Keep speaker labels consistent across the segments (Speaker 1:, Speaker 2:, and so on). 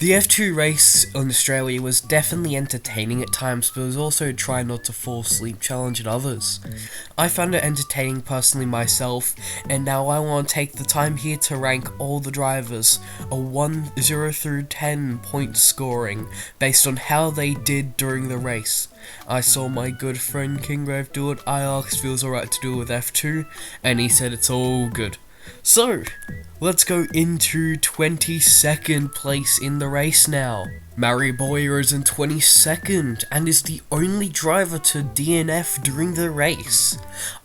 Speaker 1: The F2 race in Australia was definitely entertaining at times, but it was also a try not to fall asleep challenge at others. I found it entertaining personally myself, and now I want to take the time here to rank all the drivers, a 1, 0 through 10 point scoring, based on how they did during the race. I saw my good friend Kingrave do it, I asked if it was alright to do it with F2, and he said it's all good. So, let's go into 22nd place in the race now. Mari Boyer is in 22nd and is the only driver to DNF during the race.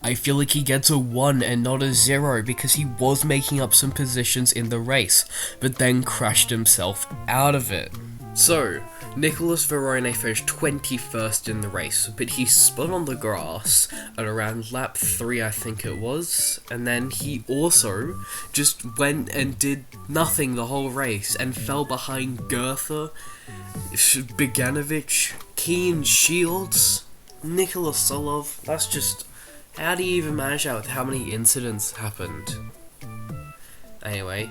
Speaker 1: I feel like he gets a 1 and not a 0 because he was making up some positions in the race, but then crashed himself out of it. So, Nicholas Verone finished 21st in the race, but he spun on the grass at around lap 3 I think it was, and then he also just went and did nothing the whole race and fell behind Goethe, Beganovic, Keen Shields, Nicholas Solov. That's just, how do you even manage that with how many incidents happened? Anyway,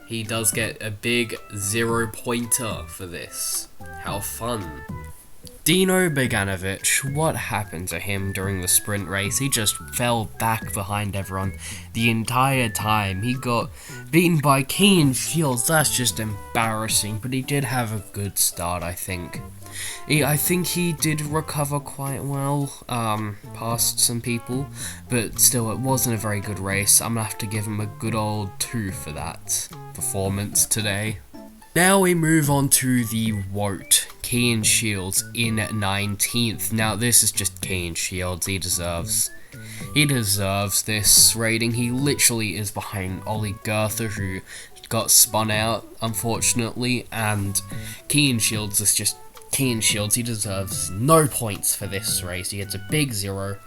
Speaker 1: he does get a big 0-pointer for this. How fun. Dino Beganovic, what happened to him during the sprint race? He just fell back behind everyone the entire time. He got beaten by Keen Shields. That's just embarrassing, but he did have a good start, I think. I think he did recover quite well, past some people, but still, it wasn't a very good race. I'm gonna have to give him a good old 2 for that performance today. Now we move on to the WOT, Keen Shields in 19th. Now this is just Keen Shields, he deserves this rating. He literally is behind Ollie Goethe, who got spun out, unfortunately, and Keen Shields is just Keen Shields. He deserves no points for this race. He gets a big 0.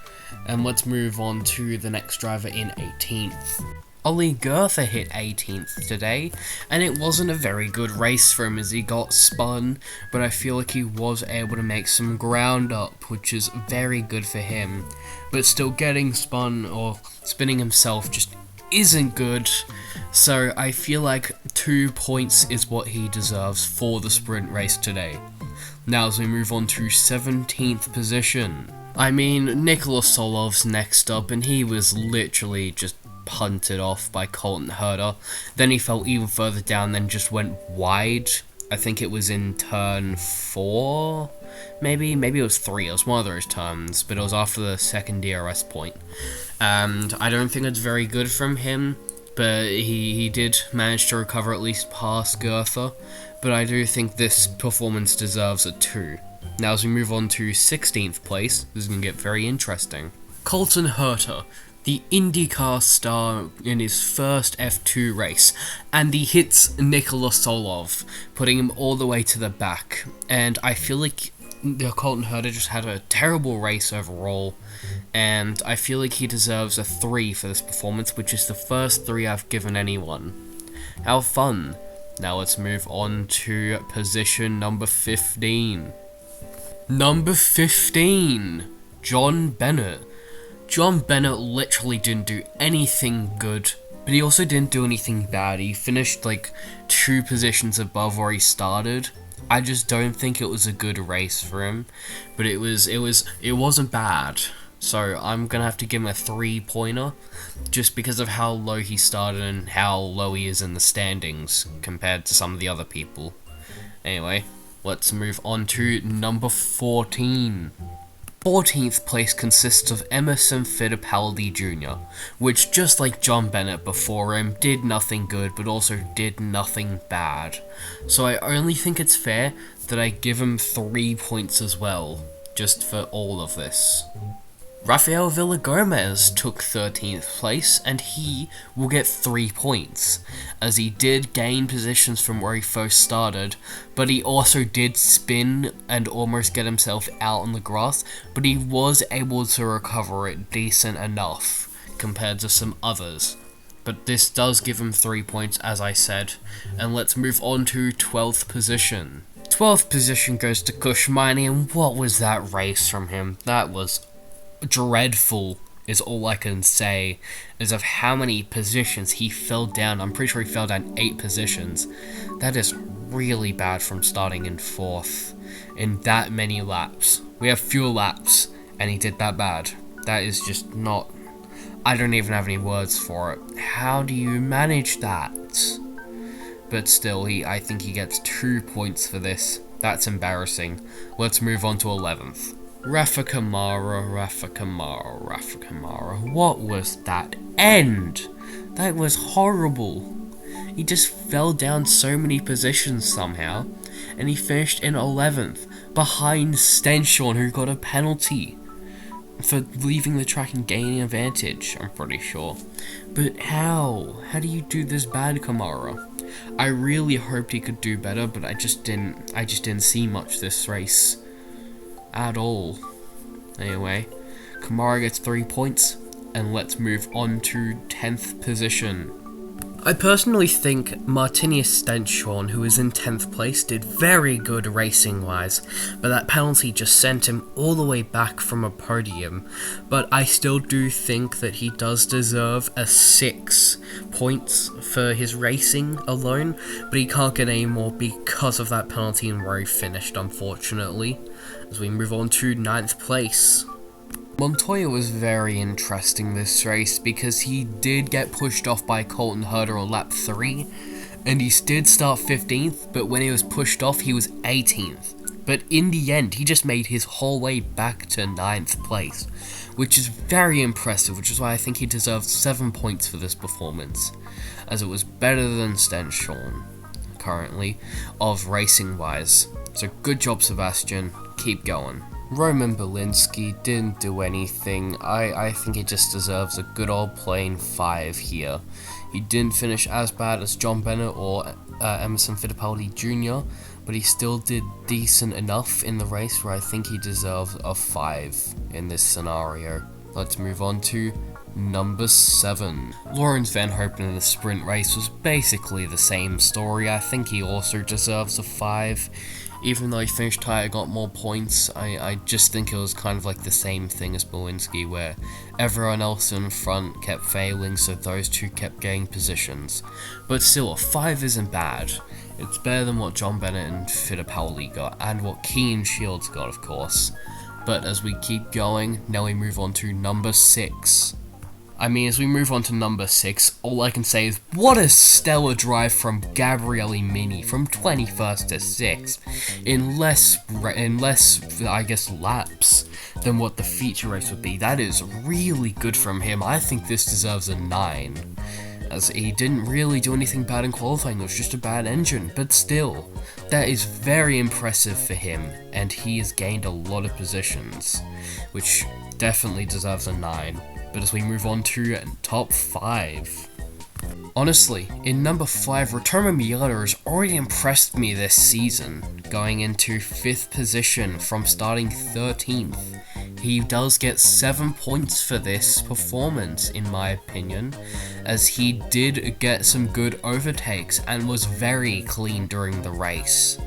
Speaker 1: And let's move on to the next driver in 18th. Ollie Goethe hit 18th today, and it wasn't a very good race for him as he got spun, but I feel like he was able to make some ground up, which is very good for him. But still, getting spun or spinning himself just isn't good, so I feel like 2 points is what he deserves for the sprint race today. Now as we move on to 17th position. I mean, Nicholas Solov's next up, and he was literally just punted off by Colton Herta. Then he fell even further down, then just went wide. I think it was in turn 4, maybe it was 3, it was one of those turns, but it was after the second DRS point. And I don't think it's very good from him, but he did manage to recover at least past Goethe, but I do think this performance deserves a 2. Now as we move on to 16th place, this is going to get very interesting. Colton Herta, the IndyCar star in his first F2 race, and he hits Nikola Solov, putting him all the way to the back. And I feel like Colton Herta just had a terrible race overall, and I feel like he deserves a 3 for this performance, which is the first 3 I've given anyone. How fun. Now let's move on to position number 15. Number 15, John Bennett. John Bennett literally didn't do anything good, but he also didn't do anything bad. He finished like 2 positions above where he started. I just don't think it was a good race for him, but it wasn't bad. So I'm gonna have to give him a 3-pointer, just because of how low he started and how low he is in the standings compared to some of the other people. Anyway, let's move on to number 14. 14th place consists of Emerson Fittipaldi Jr., which, just like John Bennett before him, did nothing good but also did nothing bad. So I only think it's fair that I give him 3 points as well, just for all of this. Rafael Villagomez took 13th place, and he will get 3 points, as he did gain positions from where he first started, but he also did spin and almost get himself out on the grass, but he was able to recover it decent enough compared to some others. But this does give him 3 points, as I said, and let's move on to 12th position. 12th position goes to Kushmani, and what was that race from him? That was dreadful, is all I can say, is of how many positions he fell down. I'm pretty sure he fell down 8 positions. That is really bad from starting in 4th in that many laps. We have fewer laps, and he did that bad. That is just not... I don't even have any words for it. How do you manage that? But still, I think he gets 2 points for this. That's embarrassing. Let's move on to 11th. Rafa Kamara. What was that end? That was horrible. He just fell down so many positions somehow, and he finished in 11th, behind Stenshorn, who got a penalty for leaving the track and gaining advantage, I'm pretty sure. But how? How do you do this bad, Kamara? I really hoped he could do better, but I just didn't see much this race at all. Anyway, Kamara gets 3 points, and let's move on to 10th position. I personally think Martinius Stenshorn, who is in 10th place, did very good racing-wise, but that penalty just sent him all the way back from a podium. But I still do think that he does deserve a 6 points for his racing alone, but he can't get any more because of that penalty and where he finished, unfortunately. As we move on to 9th place. Montoya was very interesting this race because he did get pushed off by Colton Herta on lap 3, and he did start 15th, but when he was pushed off he was 18th. But in the end he just made his whole way back to 9th place, which is very impressive, which is why I think he deserves 7 points for this performance, as it was better than Stenshorn currently, of racing wise. So good job, Sebastian, keep going. Roman Belinsky didn't do anything. I think he just deserves a good old plain 5 here. He didn't finish as bad as John Bennett or Emerson Fittipaldi Jr., but he still did decent enough in the race where I think he deserves a 5 in this scenario. Let's move on to number 7. Lawrence Van Hopen in the sprint race was basically the same story. I think he also deserves a 5. Even though he finished higher, got more points, I just think it was kind of like the same thing as Belinsky, where everyone else in front kept failing, so those two kept getting positions. But still, a 5 isn't bad. It's better than what John Bennett and Fittipaldi got, and what Keen Shields got, of course. But as we keep going, now we move on to number 6. As we move on to number 6, all I can say is, what a stellar drive from Gabriele Mini from 21st to 6th, in less, I guess, laps than what the feature race would be. That is really good from him. I think this deserves a 9, as he didn't really do anything bad in qualifying. It was just a bad engine, but still, that is very impressive for him, and he has gained a lot of positions, which definitely deserves a 9. But as we move on to top 5. Honestly, in number 5, Ritomo Miyata has already impressed me this season, going into 5th position from starting 13th. He does get 7 points for this performance, in my opinion, as he did get some good overtakes and was very clean during the race.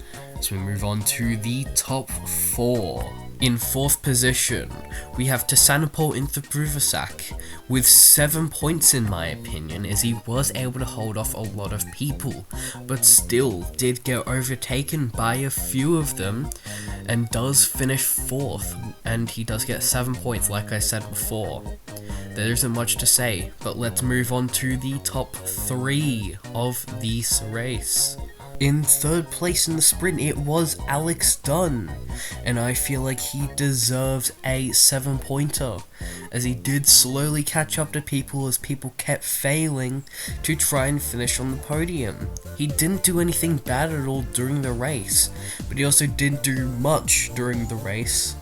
Speaker 1: So we move on to the top 4. In 4th position, we have Tassanapol Inthapruvasak with 7 points in my opinion, as he was able to hold off a lot of people, but still did get overtaken by a few of them, and does finish 4th, and he does get 7 points like I said before. There isn't much to say, but let's move on to the top 3 of this race. In 3rd place in the sprint, it was Alex Dunn, and I feel like he deserves a 7-pointer, as he did slowly catch up to people as people kept failing to try and finish on the podium. He didn't do anything bad at all during the race, but he also didn't do much during the race,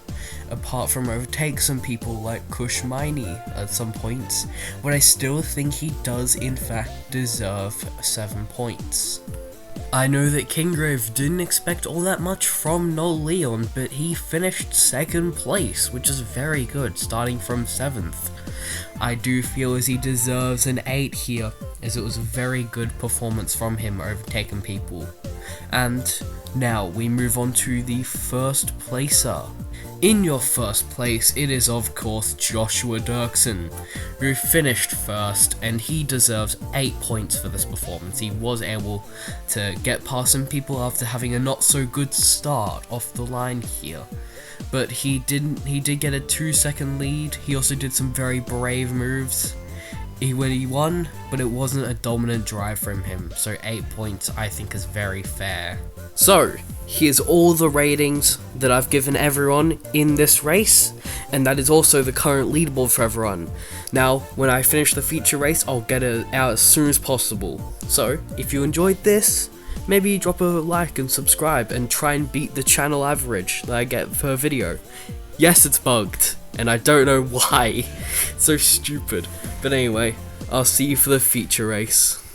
Speaker 1: apart from overtake some people like Kush Miney at some points, but I still think he does in fact deserve 7 points. I know that Kingrave didn't expect all that much from Noel Leon, but he finished 2nd place, which is very good, starting from 7th. I do feel as he deserves an 8 here, as it was a very good performance from him overtaking people. And now we move on to the 1st placer. In your first place, it is of course Joshua Dirksen, who finished first, and he deserves 8 points for this performance. He was able to get past some people after having a not so good start off the line here. But he did get a 2-second lead. He also did some very brave moves. He won, but it wasn't a dominant drive from him, so 8 points I think is very fair. So, here's all the ratings that I've given everyone in this race, and that is also the current leaderboard for everyone. Now, when I finish the feature race, I'll get it out as soon as possible. So, if you enjoyed this, maybe drop a like and subscribe and try and beat the channel average that I get per video. Yes, it's bugged, and I don't know why. It's so stupid. But anyway, I'll see you for the feature race.